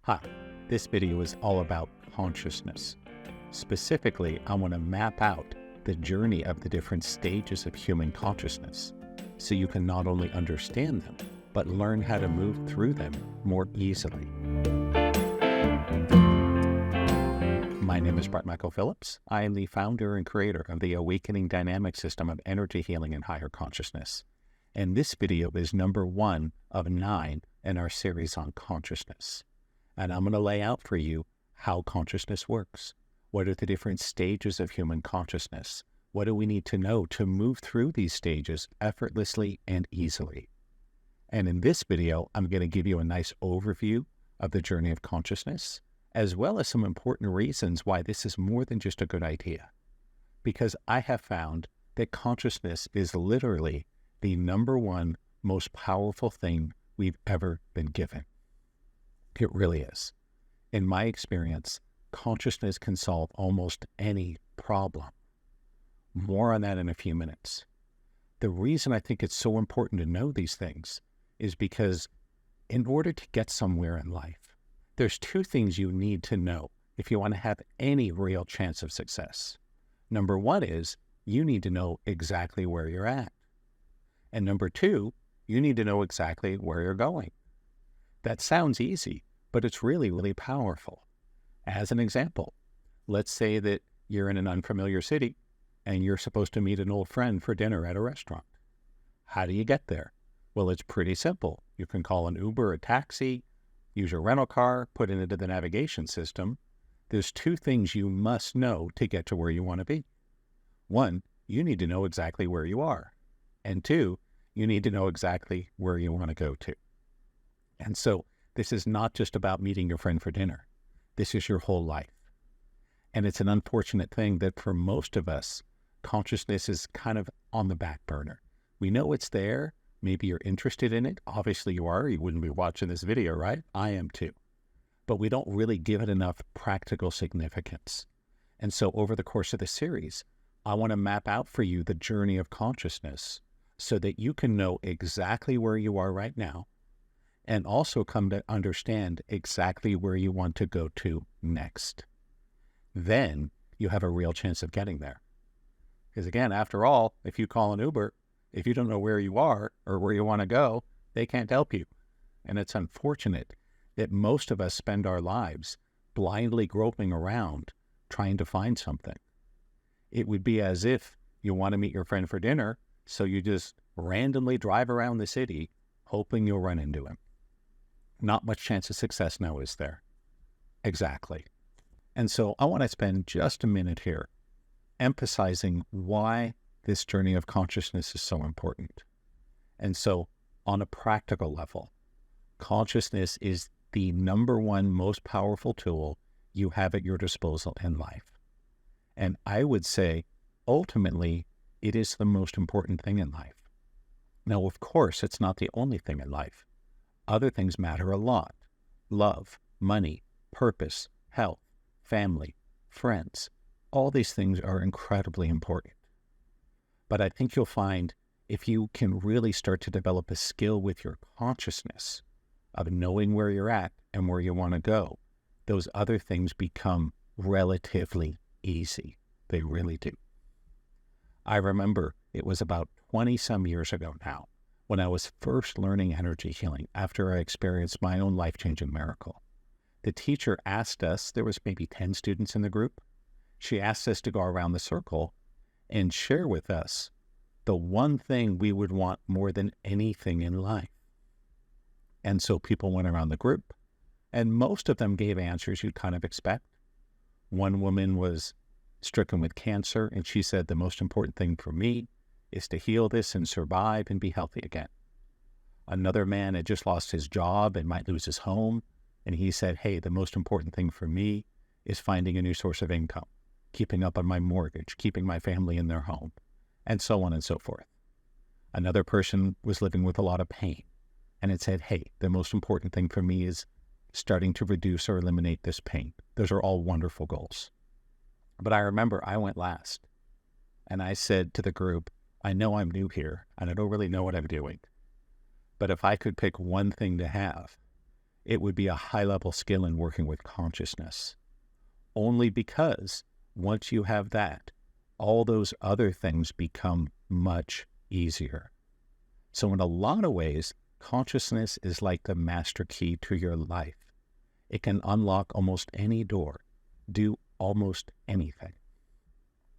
Hi, this video is all about consciousness. Specifically, I want to map out the journey of the different stages of human consciousness so you can not only understand them, but learn how to move through them more easily. My name is Brent Phillips. I am the founder and creator of the Awakening Dynamic System of Energy Healing and Higher Consciousness. And this video is number 1 of 9 in our series on consciousness. And I'm going to lay out for you how consciousness works. What are the different stages of human consciousness? What do we need to know to move through these stages effortlessly and easily? And in this video, I'm going to give you a nice overview of the journey of consciousness, as well as some important reasons why this is more than just a good idea. Because I have found that consciousness is literally the number 1 most powerful thing we've ever been given. It really is. In my experience, consciousness can solve almost any problem. More on that in a few minutes. The reason I think it's so important to know these things is because in order to get somewhere in life, there's 2 things you need to know if you want to have any real chance of success. Number 1 is you need to know exactly where you're at. And number 2, you need to know exactly where you're going. That sounds easy, but it's really, really powerful. As an example, let's say that you're in an unfamiliar city and you're supposed to meet an old friend for dinner at a restaurant. How do you get there? Well, it's pretty simple. You can call an Uber, a taxi, use your rental car, put it into the navigation system. There's 2 things you must know to get to where you want to be. 1, you need to know exactly where you are. And 2, you need to know exactly where you want to go to. And so this is not just about meeting your friend for dinner. This is your whole life. And it's an unfortunate thing that for most of us, consciousness is kind of on the back burner. We know it's there. Maybe you're interested in it. Obviously you are. You wouldn't be watching this video, right? I am too. But we don't really give it enough practical significance. And so over the course of the series, I want to map out for you the journey of consciousness so that you can know exactly where you are right now and also come to understand exactly where you want to go to next. Then you have a real chance of getting there. Because again, after all, if you call an Uber, if you don't know where you are or where you want to go, they can't help you. And it's unfortunate that most of us spend our lives blindly groping around trying to find something. It would be as if you want to meet your friend for dinner, so you just randomly drive around the city hoping you'll run into him. Not much chance of success now, is there? Exactly. And so I want to spend just a minute here emphasizing why this journey of consciousness is so important. And so on a practical level, consciousness is the number 1 most powerful tool you have at your disposal in life. And I would say, ultimately, it is the most important thing in life. Now, of course, it's not the only thing in life. Other things matter a lot. Love, money, purpose, health, family, friends. All these things are incredibly important. But I think you'll find if you can really start to develop a skill with your consciousness of knowing where you're at and where you want to go, those other things become relatively easy. They really do. I remember it was about 20 some years ago now when I was first learning energy healing after I experienced my own life-changing miracle. The teacher asked us, there was maybe 10 students in the group. She asked us to go around the circle and share with us the one thing we would want more than anything in life. And so people went around the group, and most of them gave answers you'd kind of expect. One woman was stricken with cancer, and she said, the most important thing for me is to heal this and survive and be healthy again. Another man had just lost his job and might lose his home, and he said, hey, the most important thing for me is finding a new source of income, keeping up on my mortgage, keeping my family in their home, and so on and so forth. Another person was living with a lot of pain, and it said, hey, the most important thing for me is starting to reduce or eliminate this pain. Those are all wonderful goals. But I remember I went last, and I said to the group, I know I'm new here, and I don't really know what I'm doing. But if I could pick one thing to have, it would be a high-level skill in working with consciousness. Only because once you have that, all those other things become much easier. So in a lot of ways, consciousness is like the master key to your life. It can unlock almost any door, do almost anything.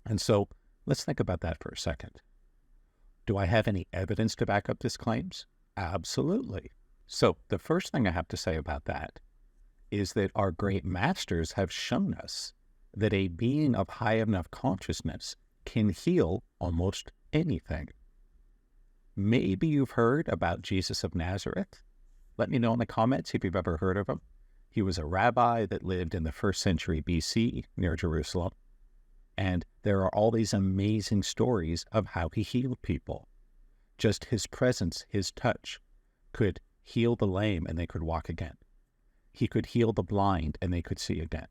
And so let's think about that for a second. Do I have any evidence to back up these claims? Absolutely. So the first thing I have to say about that is that our great masters have shown us that a being of high enough consciousness can heal almost anything. Maybe you've heard about Jesus of Nazareth. Let me know in the comments if you've ever heard of him. He was a rabbi that lived in the 1st century BC near Jerusalem. And there are all these amazing stories of how he healed people. Just his presence, his touch, could heal the lame and they could walk again. He could heal the blind and they could see again.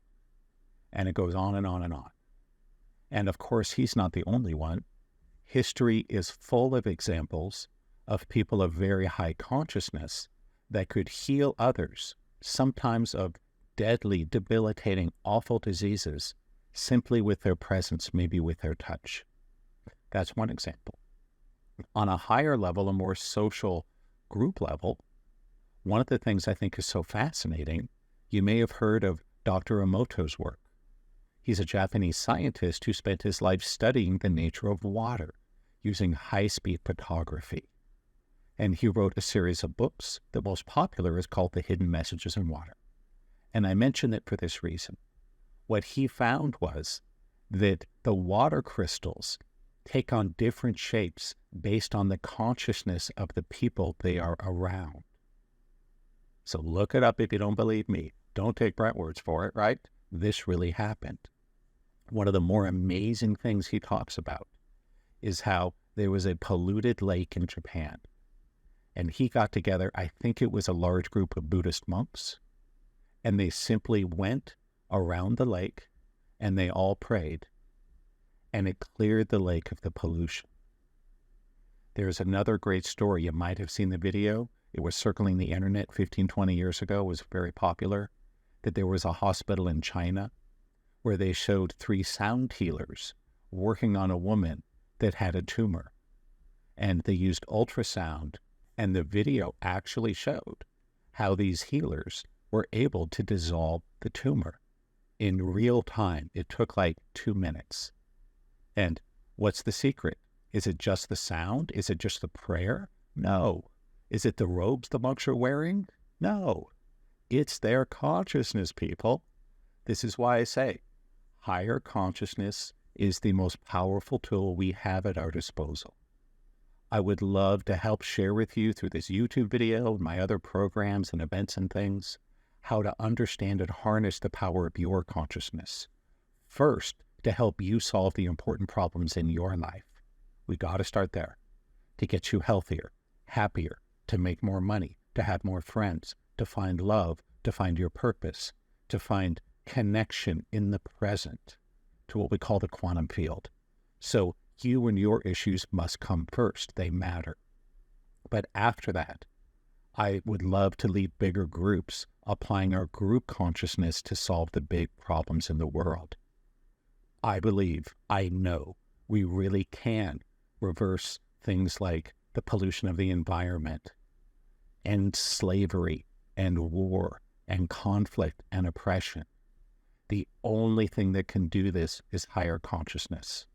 And it goes on and on and on. And of course, he's not the only one. History is full of examples of people of very high consciousness that could heal others, sometimes of deadly, debilitating, awful diseases, simply with their presence, maybe with their touch. That's one example. On a higher level, a more social group level, one of the things I think is so fascinating, you may have heard of Dr. Emoto's work. He's a Japanese scientist who spent his life studying the nature of water using high-speed photography. And he wrote a series of books. The most popular is called The Hidden Messages in Water. And I mention it for this reason. What he found was that the water crystals take on different shapes based on the consciousness of the people they are around. So look it up if you don't believe me. Don't take Brent words for it, right? This really happened. One of the more amazing things he talks about is how there was a polluted lake in Japan. And he got together, I think it was a large group of Buddhist monks, and they simply went around the lake and they all prayed, and it cleared the lake of the pollution. There's another great story. You might have seen the video. It was circling the internet 15, 20 years ago. It was very popular, that there was a hospital in China where they showed 3 sound healers working on a woman that had a tumor. And they used ultrasound, and the video actually showed how these healers were able to dissolve the tumor in real time. It took like 2 minutes. And what's the secret? Is it just the sound? Is it just the prayer? No. Is it the robes the monks are wearing? No. It's their consciousness, people. This is why I say higher consciousness is the most powerful tool we have at our disposal. I would love to help share with you through this YouTube video and my other programs and events and things how to understand and harness the power of your consciousness. First, to help you solve the important problems in your life. We got to start there. To get you healthier, happier, to make more money, to have more friends, to find love, to find your purpose, to find connection in the present, to what we call the quantum field. So you and your issues must come first. They matter. But after that, I would love to lead bigger groups, applying our group consciousness to solve the big problems in the world. I believe, I know, we really can reverse things like the pollution of the environment, and slavery, and war, and conflict, and oppression. The only thing that can do this is higher consciousness.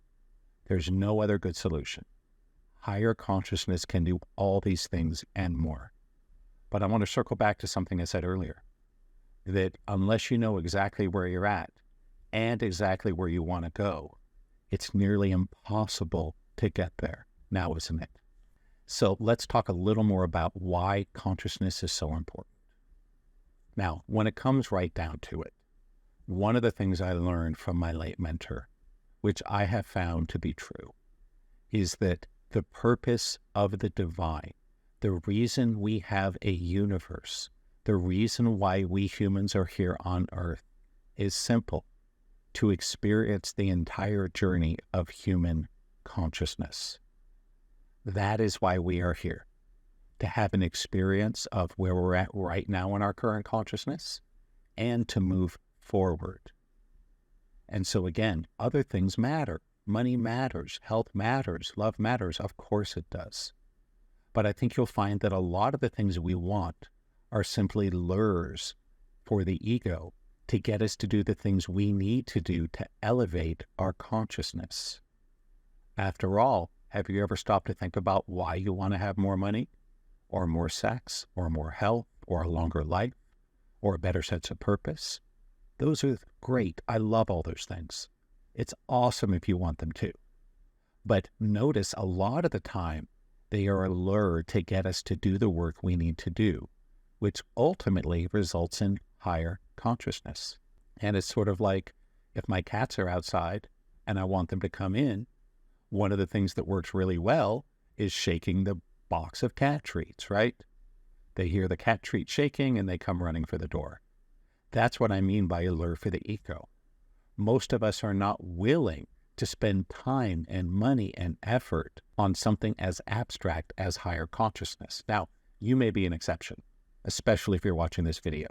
There's no other good solution. Higher consciousness can do all these things and more. But I want to circle back to something I said earlier, that unless you know exactly where you're at and exactly where you want to go, it's nearly impossible to get there now, isn't it? So let's talk a little more about why consciousness is so important. Now, when it comes right down to it, one of the things I learned from my late mentor, which I have found to be true, is that the purpose of the divine, the reason we have a universe, the reason why we humans are here on Earth is simple: to experience the entire journey of human consciousness. That is why we are here, to have an experience of where we're at right now in our current consciousness and to move forward. And so again, other things matter. Money matters, health matters, love matters. Of course it does. But I think you'll find that a lot of the things we want are simply lures for the ego to get us to do the things we need to do to elevate our consciousness. After all, have you ever stopped to think about why you want to have more money, or more sex, or more health, or a longer life, or a better sense of purpose? Those are great. I love all those things. It's awesome if you want them too. But notice a lot of the time, they are a lure to get us to do the work we need to do, which ultimately results in higher consciousness. And it's sort of like if my cats are outside and I want them to come in, one of the things that works really well is shaking the box of cat treats, right? They hear the cat treat shaking and they come running for the door. That's what I mean by a lure for the ego. Most of us are not willing to spend time and money and effort on something as abstract as higher consciousness. Now, you may be an exception, especially if you're watching this video.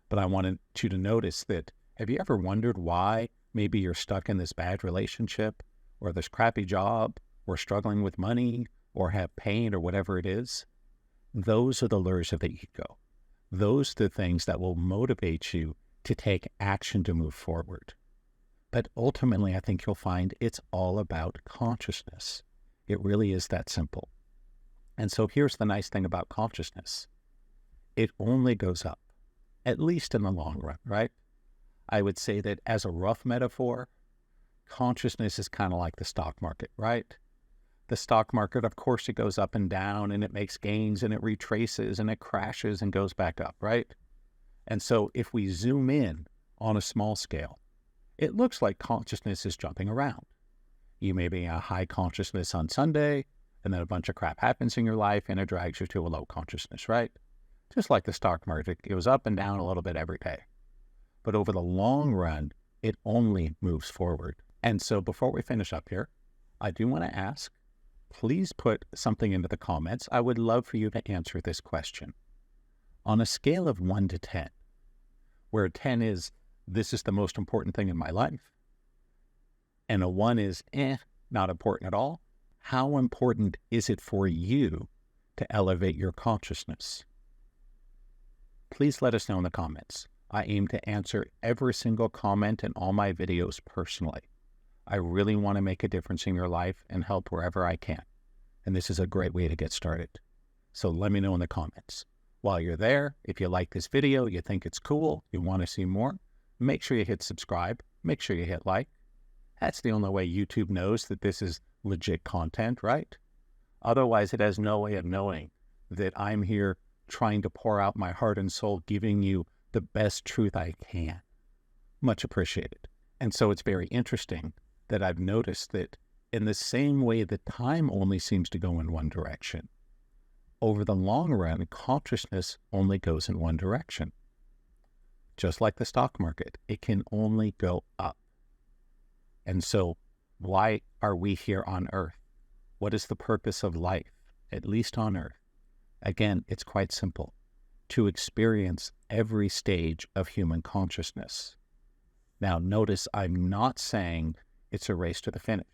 But I wanted you to notice that, have you ever wondered why maybe you're stuck in this bad relationship, or this crappy job, or struggling with money, or have pain, or whatever it is? Those are the lures of the ego. Those are the things that will motivate you to take action to move forward. But ultimately, I think you'll find it's all about consciousness. It really is that simple. And so here's the nice thing about consciousness. It only goes up, at least in the long run, right? I would say that as a rough metaphor, consciousness is kind of like the stock market, right? The stock market, of course, it goes up and down and it makes gains and it retraces and it crashes and goes back up, right? And so if we zoom in on a small scale, it looks like consciousness is jumping around. You may be in a high consciousness on Sunday, and then a bunch of crap happens in your life and it drags you to a low consciousness, right? Just like the stock market, it goes up and down a little bit every day. But over the long run, it only moves forward. And so before we finish up here, I do want to ask, please put something into the comments. I would love for you to answer this question. On a scale of 1 to 10, where 10 is, this is the most important thing in my life, and a 1 is, not important at all, how important is it for you to elevate your consciousness? Please let us know in the comments. I aim to answer every single comment in all my videos personally. I really want to make a difference in your life and help wherever I can. And this is a great way to get started. So let me know in the comments. While you're there, if you like this video, you think it's cool, you want to see more, make sure you hit subscribe, make sure you hit like. That's the only way YouTube knows that this is legit content, right? Otherwise, it has no way of knowing that I'm here trying to pour out my heart and soul, giving you the best truth I can. Much appreciated. And so it's very interesting that I've noticed that in the same way that time only seems to go in one direction, over the long run, consciousness only goes in one direction. Just like the stock market, it can only go up. And so why are we here on Earth? What is the purpose of life, at least on Earth? Again, it's quite simple. To experience every stage of human consciousness. Now, notice I'm not saying it's a race to the finish.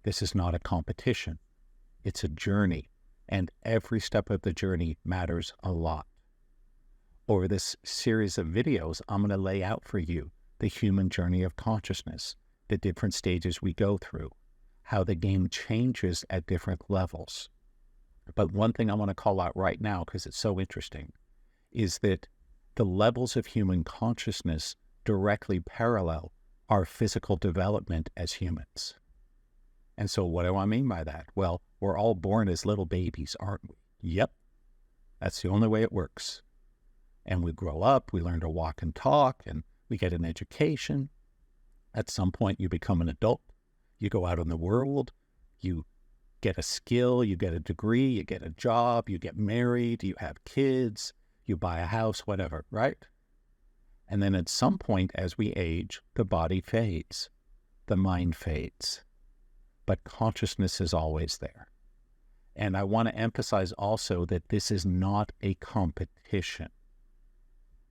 This is not a competition. It's a journey, and every step of the journey matters a lot. Over this series of videos, I'm going to lay out for you the human journey of consciousness, the different stages we go through, how the game changes at different levels. But one thing I want to call out right now, because it's so interesting, is that the levels of human consciousness directly parallel our physical development as humans. And so what do I mean by that? Well, we're all born as little babies, aren't we? Yep. That's the only way it works. And we grow up, we learn to walk and talk, and we get an education. At some point, you become an adult. You go out in the world, you get a skill, you get a degree, you get a job, you get married, you have kids, you buy a house, whatever, right? And then at some point, as we age, the body fades, the mind fades, but consciousness is always there. And I want to emphasize also that this is not a competition.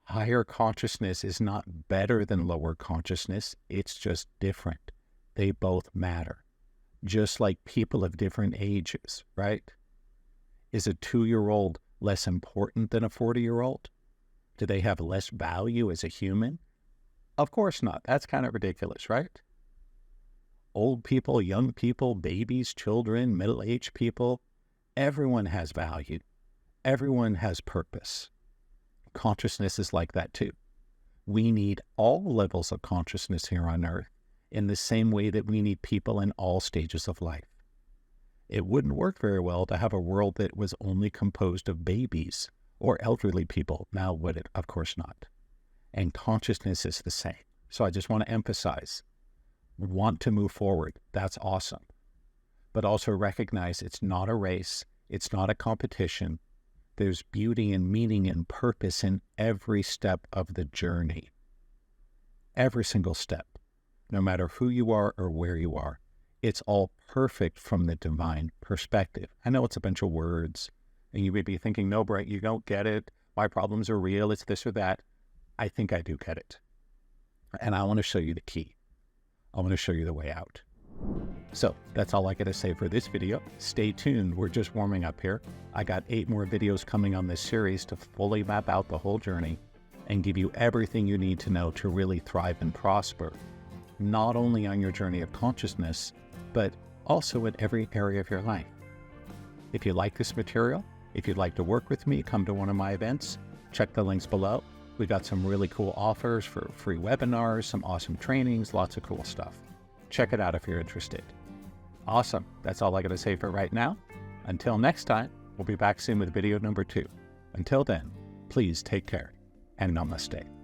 Higher consciousness is not better than lower consciousness. It's just different. They both matter. Just like people of different ages, right? Is a 2-year-old less important than a 40-year-old? Do they have less value as a human? Of course not. That's kind of ridiculous, right? Old people, young people, babies, children, middle-aged people, everyone has value. Everyone has purpose. Consciousness is like that too. We need all levels of consciousness here on Earth in the same way that we need people in all stages of life. It wouldn't work very well to have a world that was only composed of babies or elderly people. Now would it? Of course not. And consciousness is the same. So I just want to emphasize, want to move forward. That's awesome. But also recognize it's not a race. It's not a competition. There's beauty and meaning and purpose in every step of the journey. Every single step, no matter who you are or where you are. It's all perfect from the divine perspective. I know it's a bunch of words, and you may be thinking, no, Brent, you don't get it. My problems are real. It's this or that. I think I do get it. And I want to show you the key. I want to show you the way out. So that's all I got to say for this video. Stay tuned. We're just warming up here. I got 8 more videos coming on this series to fully map out the whole journey and give you everything you need to know to really thrive and prosper, not only on your journey of consciousness, but also in every area of your life. If you like this material, if you'd like to work with me, come to one of my events, check the links below. We got some really cool offers for free webinars, some awesome trainings, lots of cool stuff. Check it out if you're interested. Awesome. That's all I got to say for right now. Until next time, we'll be back soon with video number 2. Until then, please take care and namaste.